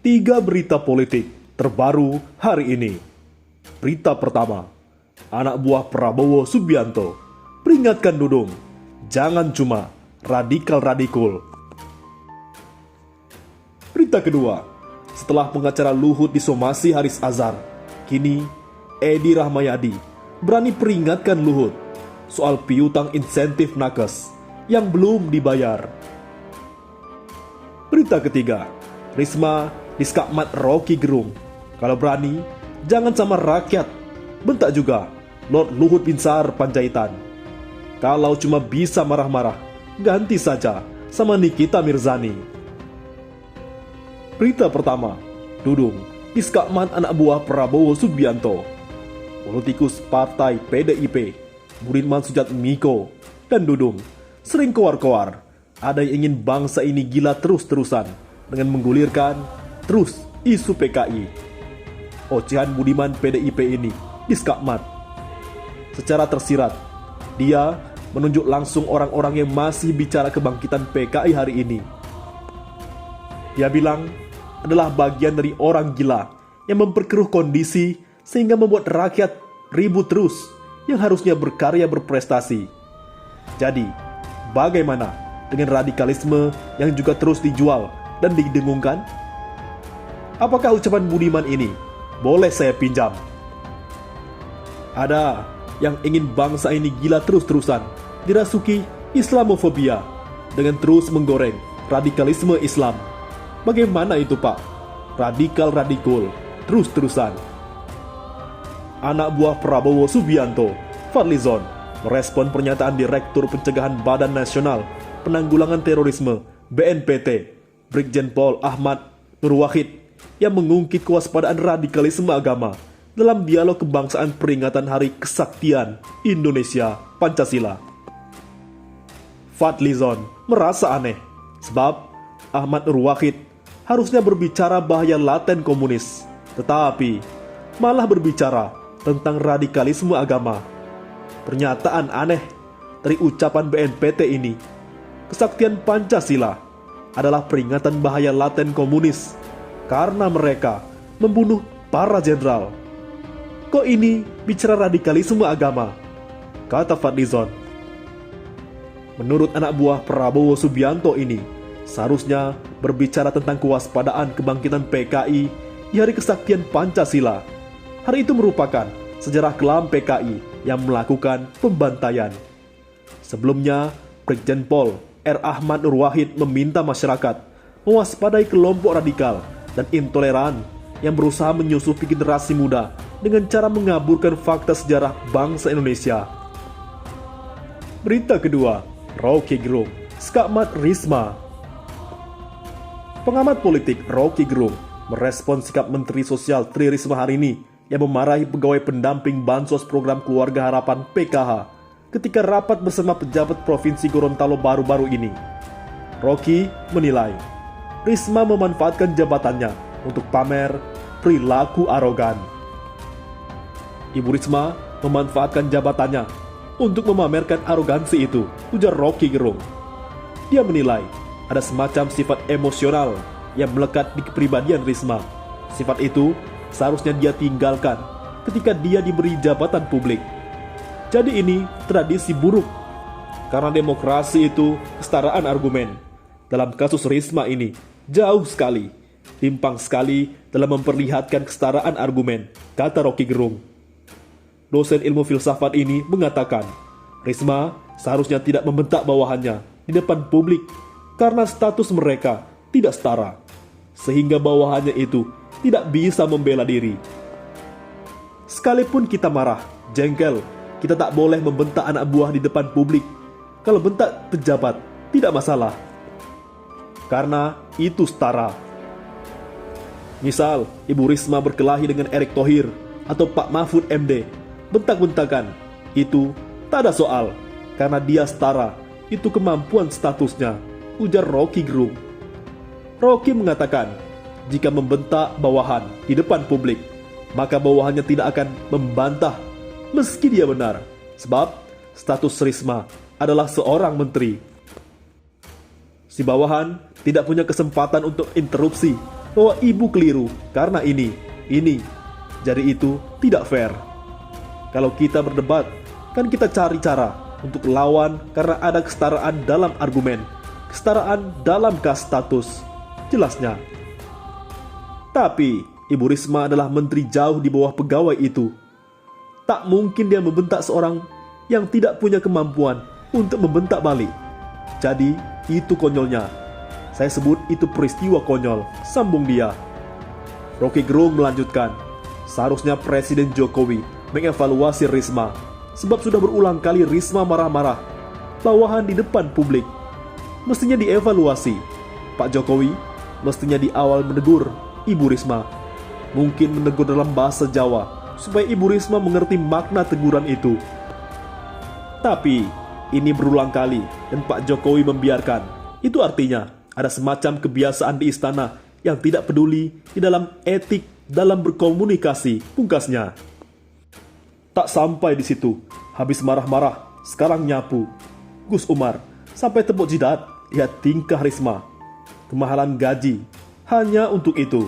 3 berita politik terbaru hari ini. Berita pertama, anak buah Prabowo Subianto peringatkan Dudung, jangan cuma radikal-radikul. Berita kedua, setelah pengacara Luhut disomasi Haris Azhar, kini Edi Rahmayadi berani peringatkan Luhut soal piutang insentif nakes yang belum dibayar. Berita ketiga, Risma diskakmat Rocky Gerung, kalau berani jangan sama rakyat, bentak juga Lord Luhut Binsar Panjaitan. Kalau cuma bisa marah-marah, ganti saja sama Nikita Mirzani. Berita pertama, Dudung diskakmat anak buah Prabowo Subianto. Politikus partai PDIP Budiman Sujatmiko dan Dudung sering koar-koar ada yang ingin bangsa ini gila terus-terusan dengan menggulirkan terus isu PKI. Ocehan Budiman PDIP ini diskakmat. Secara tersirat, dia menunjuk langsung orang-orang yang masih bicara kebangkitan PKI hari ini. Dia bilang adalah bagian dari orang gila yang memperkeruh kondisi sehingga membuat rakyat ribut terus yang harusnya berkarya berprestasi. Jadi, bagaimana dengan radikalisme yang juga terus dijual dan didengungkan? Apakah ucapan Budiman ini boleh saya pinjam? Ada yang ingin bangsa ini gila terus-terusan dirasuki Islamofobia dengan terus menggoreng radikalisme Islam. Bagaimana itu Pak? Radikal-radikul terus-terusan. Anak buah Prabowo Subianto, Fadlizon, merespon pernyataan Direktur Pencegahan Badan Nasional Penanggulangan Terorisme BNPT, Brigjen Pol Ahmad Nur Wahid, yang mengungkit kewaspadaan radikalisme agama dalam dialog kebangsaan peringatan Hari Kesaktian Indonesia Pancasila. Fadlizon merasa aneh sebab Ahmad Nur Wahid harusnya berbicara bahaya laten komunis, tetapi malah berbicara tentang radikalisme agama. Pernyataan aneh dari ucapan BNPT ini, kesaktian Pancasila adalah peringatan bahaya laten komunis karena mereka membunuh para jenderal. Kok ini bicara radikalisme agama? Kata Fadlizon. Menurut anak buah Prabowo Subianto ini, seharusnya berbicara tentang kewaspadaan kebangkitan PKI di Hari Kesaktian Pancasila. Hari itu merupakan sejarah kelam PKI yang melakukan pembantaian. Sebelumnya, Brigjen Pol R. Ahmad Nur Wahid meminta masyarakat mewaspadai kelompok radikal dan intoleran yang berusaha menyusupi generasi muda dengan cara mengaburkan fakta sejarah bangsa Indonesia. Berita kedua, Rocky Gerung skakmat Risma. Pengamat politik Rocky Gerung merespon sikap Menteri Sosial Tri Risma hari ini yang memarahi pegawai pendamping Bansos Program Keluarga Harapan PKH ketika rapat bersama pejabat Provinsi Gorontalo baru-baru ini. Rocky menilai Risma memanfaatkan jabatannya untuk pamer perilaku arogan. Ibu Risma memanfaatkan jabatannya untuk memamerkan arogansi itu, ujar Rocky Gerung. Dia menilai ada semacam sifat emosional yang melekat di kepribadian Risma. Sifat itu seharusnya dia tinggalkan ketika dia diberi jabatan publik. Jadi ini tradisi buruk, karena demokrasi itu kesetaraan argumen. Dalam kasus Risma ini, jauh sekali, timpang sekali dalam memperlihatkan kesetaraan argumen, kata Rocky Gerung. Dosen ilmu filsafat ini mengatakan, Risma seharusnya tidak membentak bawahannya di depan publik karena status mereka tidak setara, sehingga bawahannya itu tidak bisa membela diri. Sekalipun kita marah, jengkel, kita tak boleh membentak anak buah di depan publik. Kalau bentak pejabat, tidak masalah, karena itu setara. Misal, Ibu Risma berkelahi dengan Erick Thohir atau Pak Mahfud MD, bentak-bentakan, itu tak ada soal, karena dia setara, itu kemampuan statusnya, ujar Rocky Gerung. Rocky mengatakan, jika membentak bawahan di depan publik, maka bawahannya tidak akan membantah meski dia benar, sebab status Risma adalah seorang menteri. Si bawahan tidak punya kesempatan untuk interupsi bahwa ibu keliru karena ini. Jadi itu tidak fair. Kalau kita berdebat, kan kita cari cara untuk lawan karena ada kesetaraan dalam argumen, kesetaraan dalam status, jelasnya. Tapi Ibu Risma adalah menteri jauh di bawah pegawai itu. Tak mungkin dia membentak seorang yang tidak punya kemampuan untuk membentak balik. Jadi itu konyolnya. Saya sebut itu peristiwa konyol, sambung dia. Rocky Gerung melanjutkan, seharusnya Presiden Jokowi mengevaluasi Risma, sebab sudah berulang kali Risma marah-marah, bawahan di depan publik. Mestinya dievaluasi. Pak Jokowi mestinya di awal menegur Ibu Risma. Mungkin menegur dalam bahasa Jawa, supaya Ibu Risma mengerti makna teguran itu. Tapi ini berulang kali dan Pak Jokowi membiarkan. Itu artinya ada semacam kebiasaan di istana yang tidak peduli di dalam etik dalam berkomunikasi, pungkasnya. Tak sampai di situ, habis marah-marah, sekarang nyapu. Gus Umar sampai tepuk jidat, lihat tingkah Risma. Kemahalan gaji hanya untuk itu.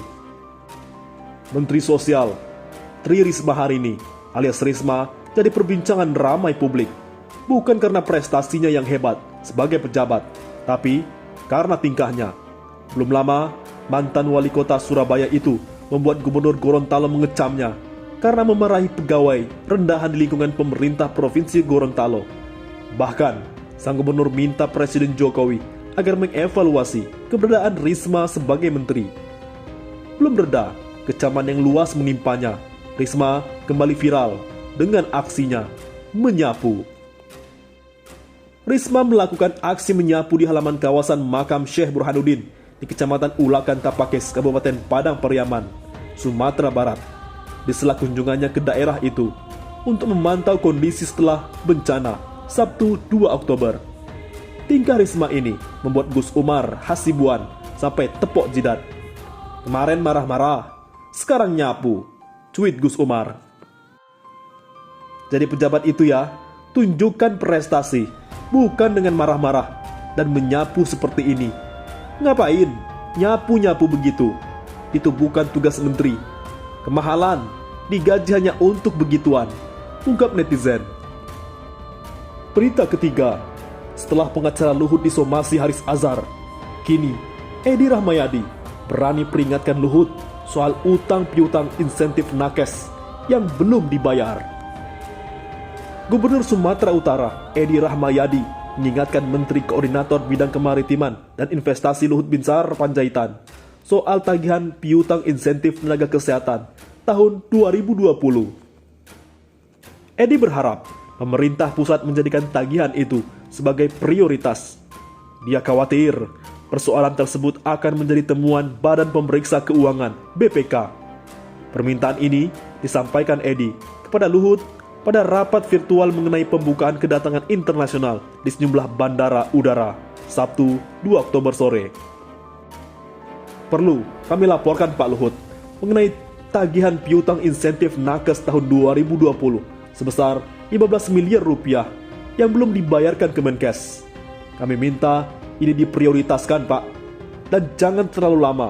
Menteri Sosial Tri Risma hari ini alias Risma jadi perbincangan ramai publik. Bukan karena prestasinya yang hebat sebagai pejabat, tapi karena tingkahnya. Belum lama, mantan wali kota Surabaya itu membuat Gubernur Gorontalo mengecamnya karena memarahi pegawai rendahan di lingkungan pemerintah Provinsi Gorontalo. Bahkan, sang gubernur minta Presiden Jokowi agar mengevaluasi keberadaan Risma sebagai menteri. Belum reda, kecaman yang luas menimpanya. Risma kembali viral dengan aksinya menyapu. Risma melakukan aksi menyapu di halaman kawasan makam Syekh Burhanuddin di Kecamatan Ulakan Tapakes, Kabupaten Padang Pariaman, Sumatera Barat. Di sela kunjungannya ke daerah itu untuk memantau kondisi setelah bencana Sabtu 2 Oktober. Tingkah Risma ini membuat Gus Umar Hasibuan sampai tepok jidat. Kemarin marah-marah, sekarang nyapu, cuit Gus Umar. Jadi pejabat itu ya, tunjukkan prestasi, bukan dengan marah-marah dan menyapu seperti ini. Ngapain? Nyapu-nyapu begitu. Itu bukan tugas menteri. Kemahalan, digaji hanya untuk begituan, ungkap netizen. Berita ketiga, setelah pengacara Luhut disomasi Haris Azhar, kini Edi Rahmayadi berani peringatkan Luhut soal utang piutang insentif nakes yang belum dibayar. Gubernur Sumatera Utara Edi Rahmayadi mengingatkan Menteri Koordinator Bidang Kemaritiman dan Investasi Luhut Binsar Panjaitan soal tagihan piutang insentif tenaga kesehatan tahun 2020. Edi berharap pemerintah pusat menjadikan tagihan itu sebagai prioritas. Dia khawatir persoalan tersebut akan menjadi temuan Badan Pemeriksa Keuangan (BPK). Permintaan ini disampaikan Edi kepada Luhut pada rapat virtual mengenai pembukaan kedatangan internasional di sejumlah bandara udara Sabtu 2 Oktober sore. Perlu kami laporkan Pak Luhut mengenai tagihan piutang insentif nakes tahun 2020 sebesar 15 miliar rupiah yang belum dibayarkan Kemenkes. Kami minta ini diprioritaskan Pak, dan jangan terlalu lama,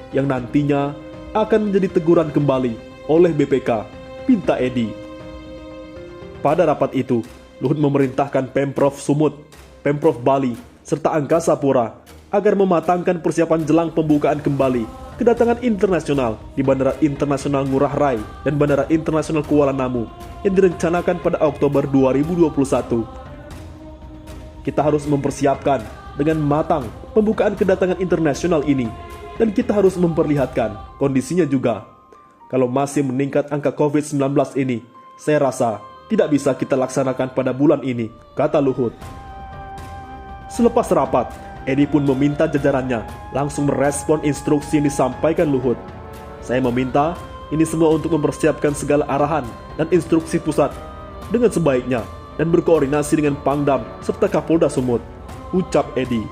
yang nantinya akan menjadi teguran kembali oleh BPK, pinta Edi. Pada rapat itu, Luhut memerintahkan Pemprov Sumut, Pemprov Bali, serta Angkasa Pura agar mematangkan persiapan jelang pembukaan kembali kedatangan internasional di Bandara Internasional Ngurah Rai dan Bandara Internasional Kuala Namu yang direncanakan pada Oktober 2021. Kita harus mempersiapkan dengan matang pembukaan kedatangan internasional ini, dan kita harus memperlihatkan kondisinya juga. Kalau masih meningkat angka COVID-19 ini, saya rasa tidak bisa kita laksanakan pada bulan ini, kata Luhut. Selepas rapat, Edi pun meminta jajarannya langsung merespon instruksi yang disampaikan Luhut. Saya meminta ini semua untuk mempersiapkan segala arahan dan instruksi pusat dengan sebaiknya dan berkoordinasi dengan Pangdam serta Kapolda Sumut, ucap Edi.